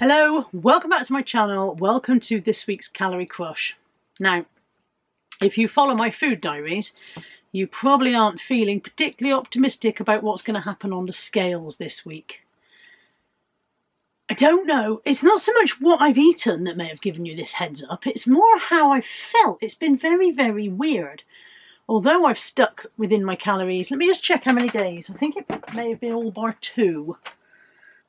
Hello, welcome back to my channel. Welcome to this week's Calorie Crush. Now, if you follow my food diaries, you probably aren't feeling particularly optimistic about what's going to happen on the scales this week. I don't know. It's not so much what I've eaten that may have given you this heads up. It's more how I've felt. It's been very, very weird. Although I've stuck within my calories, let me just check how many days. I think it may have been all bar 2.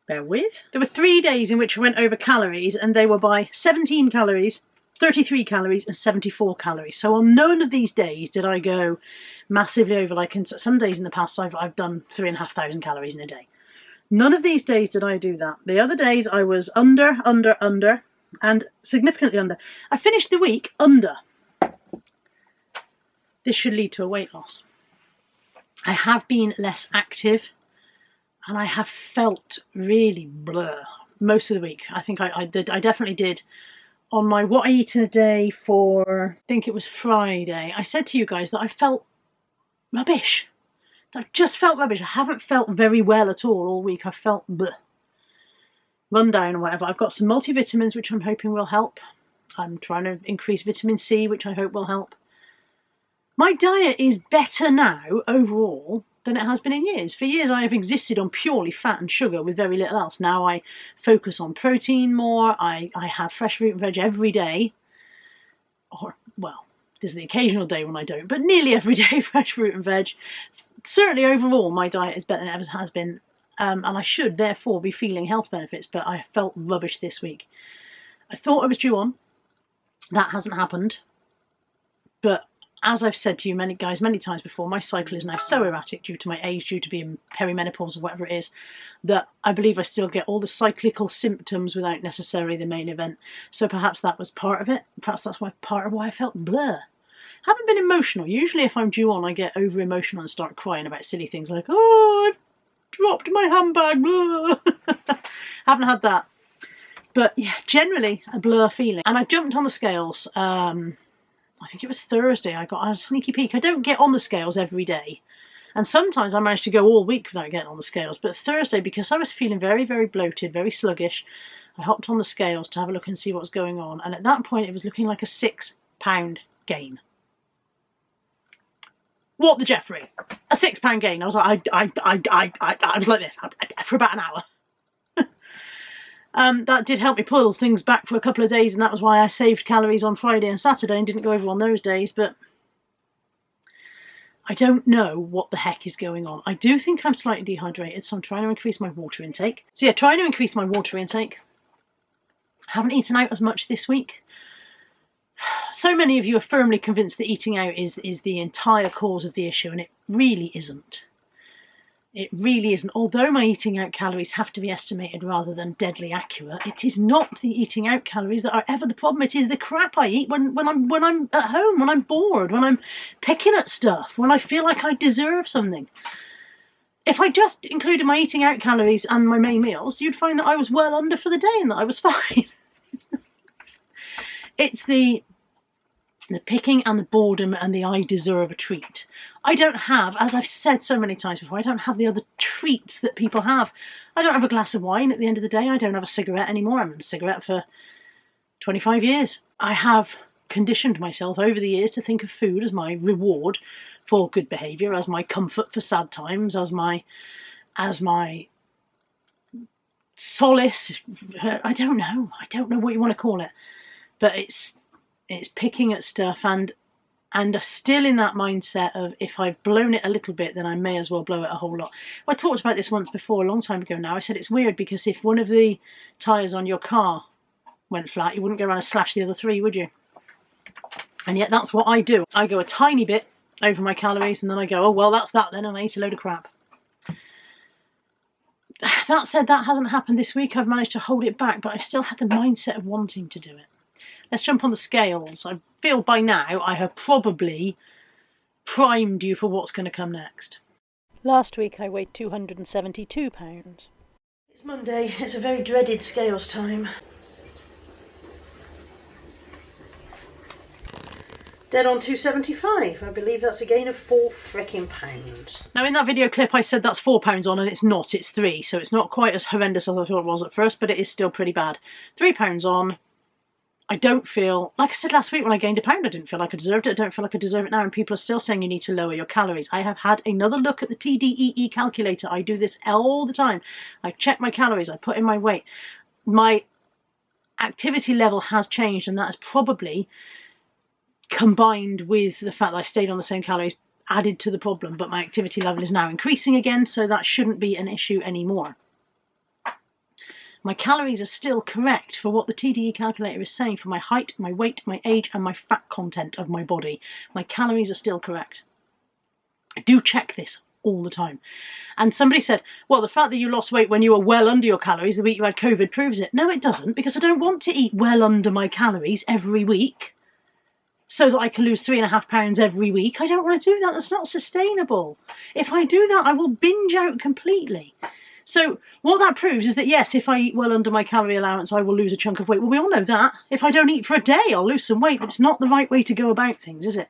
Bear with. There were 3 days in which I went over calories, and they were by 17 calories, 33 calories and 74 calories. So on none of these days did I go massively over. Like in some days in the past I've done 3,500 calories in a day. None of these days did I do that. The other days I was under and significantly under. I finished the week under. This should lead to a weight loss. I have been less active. And I have felt really blur most of the week. I think I definitely did. On my what I eat in a day for, I think it was Friday, I said to you guys that I felt rubbish. I've just felt rubbish. I haven't felt very well at all week. I felt bleh. Run down or whatever. I've got some multivitamins which I'm hoping will help. I'm trying to increase vitamin C, which I hope will help. My diet is better now overall than it has been in years. For years I have existed on purely fat and sugar with very little else. Now I focus on protein more. I have fresh fruit and veg every day. Or, well, there's the occasional day when I don't, but nearly every day fresh fruit and veg. Certainly overall my diet is better than it ever has been, and I should therefore be feeling health benefits, but I felt rubbish this week. I thought I was due on. That hasn't happened. But as I've said to you many times before, my cycle is now so erratic due to my age, due to being perimenopause or whatever it is, that I believe I still get all the cyclical symptoms without necessarily the main event. So perhaps that was part of it. Perhaps that's part of why I felt blur. Haven't been emotional. Usually if I'm due on, I get over emotional and start crying about silly things like, oh, I've dropped my handbag, blur. Haven't had that. But yeah, generally a blur feeling. And I jumped on the scales. I think it was Thursday. I got a sneaky peek. I don't get on the scales every day. And sometimes I manage to go all week without getting on the scales. But Thursday, because I was feeling very, very bloated, very sluggish, I hopped on the scales to have a look and see what was going on. And at that point, it was looking like a 6-pound gain. What the Jeffrey? A 6-pound gain. I was like, I was like this for about an hour. That did help me pull things back for a couple of days, and that was why I saved calories on Friday and Saturday and didn't go over on those days. But I don't know what the heck is going on. I do think I'm slightly dehydrated, so I'm trying to increase my water intake. So yeah, trying to increase my water intake. Haven't eaten out as much this week. So many of you are firmly convinced that eating out is the entire cause of the issue, and it really isn't. It really isn't. Although my eating out calories have to be estimated rather than deadly accurate, it is not the eating out calories that are ever the problem. It is the crap I eat when I'm at home, when I'm bored, when I'm picking at stuff, when I feel like I deserve something. If I just included my eating out calories and my main meals, you'd find that I was well under for the day and that I was fine. It's the picking and the boredom and the I deserve a treat. I don't have, as I've said so many times before, I don't have the other treats that people have. I don't have a glass of wine at the end of the day. I don't have a cigarette anymore. I haven't had a cigarette for 25 years. I have conditioned myself over the years to think of food as my reward for good behaviour, as my comfort for sad times, as my solace. I don't know what you want to call it. But it's picking at stuff and still in that mindset of if I've blown it a little bit, then I may as well blow it a whole lot. I talked about this once before, a long time ago now. I said it's weird because if one of the tyres on your car went flat, you wouldn't go around and slash the other 3, would you? And yet that's what I do. I go a tiny bit over my calories and then I go, oh, well, that's that then, and I eat a load of crap. That said, that hasn't happened this week. I've managed to hold it back, but I've still had the mindset of wanting to do it. Let's jump on the scales. I feel by now I have probably primed you for what's going to come next. Last week I weighed 272 pounds. It's Monday. It's a very dreaded scales time. Dead on 275. I believe that's a gain of £4 frickin' pounds. Now in that video clip I said that's £4 on, and it's not, it's 3. So it's not quite as horrendous as I thought it was at first, but it is still pretty bad. £3 on. I don't feel, like I said last week when I gained a pound, I didn't feel like I deserved it. I don't feel like I deserve it now, and people are still saying you need to lower your calories. I have had another look at the TDEE calculator. I do this all the time. I check my calories, I put in my weight. My activity level has changed, and that is probably combined with the fact that I stayed on the same calories added to the problem, but my activity level is now increasing again, so that shouldn't be an issue anymore. My calories are still correct for what the TDE calculator is saying for my height, my weight, my age, and my fat content of my body. My calories are still correct. I do check this all the time. And somebody said, well, the fact that you lost weight when you were well under your calories the week you had COVID proves it. No, it doesn't, because I don't want to eat well under my calories every week so that I can lose 3.5 pounds every week. I don't want to do that. That's not sustainable. If I do that, I will binge out completely. So what that proves is that, yes, if I eat well under my calorie allowance, I will lose a chunk of weight. Well, we all know that. If I don't eat for a day, I'll lose some weight, but it's not the right way to go about things, is it?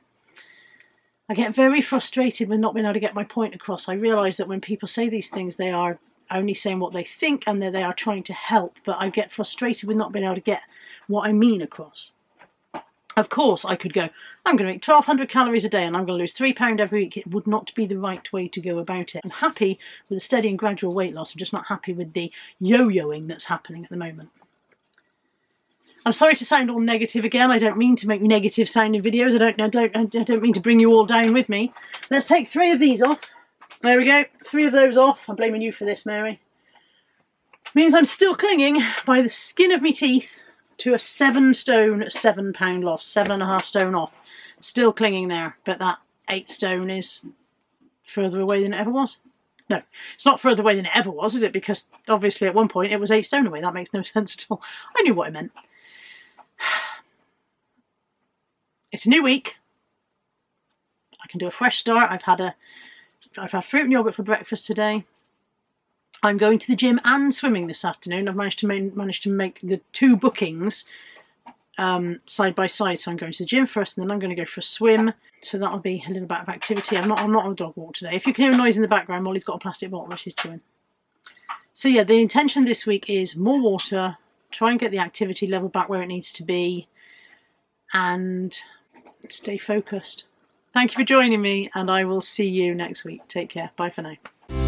I get very frustrated with not being able to get my point across. I realise that when people say these things, they are only saying what they think and that they are trying to help, but I get frustrated with not being able to get what I mean across. Of course, I could go, I'm going to make 1,200 calories a day and I'm going to lose £3 every week. It would not be the right way to go about it. I'm happy with a steady and gradual weight loss. I'm just not happy with the yo-yoing that's happening at the moment. I'm sorry to sound all negative again. I don't mean to make negative sounding videos. I don't mean to bring you all down with me. Let's take 3 of these off. There we go. 3 of those off. I'm blaming you for this, Mary. Means I'm still clinging by the skin of my teeth to a 7 stone, £7 loss, 7.5 stone off. Still clinging there, but that 8 stone is further away than it ever was. No, it's not further away than it ever was, is it? Because obviously at one point it was 8 stone away. That makes no sense at all. I knew what I meant. It's a new week. I can do a fresh start. I've had fruit and yogurt for breakfast today. I'm going to the gym and swimming this afternoon. I've managed to make the 2 bookings side by side. So I'm going to the gym first, and then I'm going to go for a swim. So that'll be a little bit of activity. I'm not on a dog walk today. If you can hear a noise in the background, Molly's got a plastic bottle that she's chewing. So yeah, the intention this week is more water, try and get the activity level back where it needs to be, and stay focused. Thank you for joining me, and I will see you next week. Take care. Bye for now.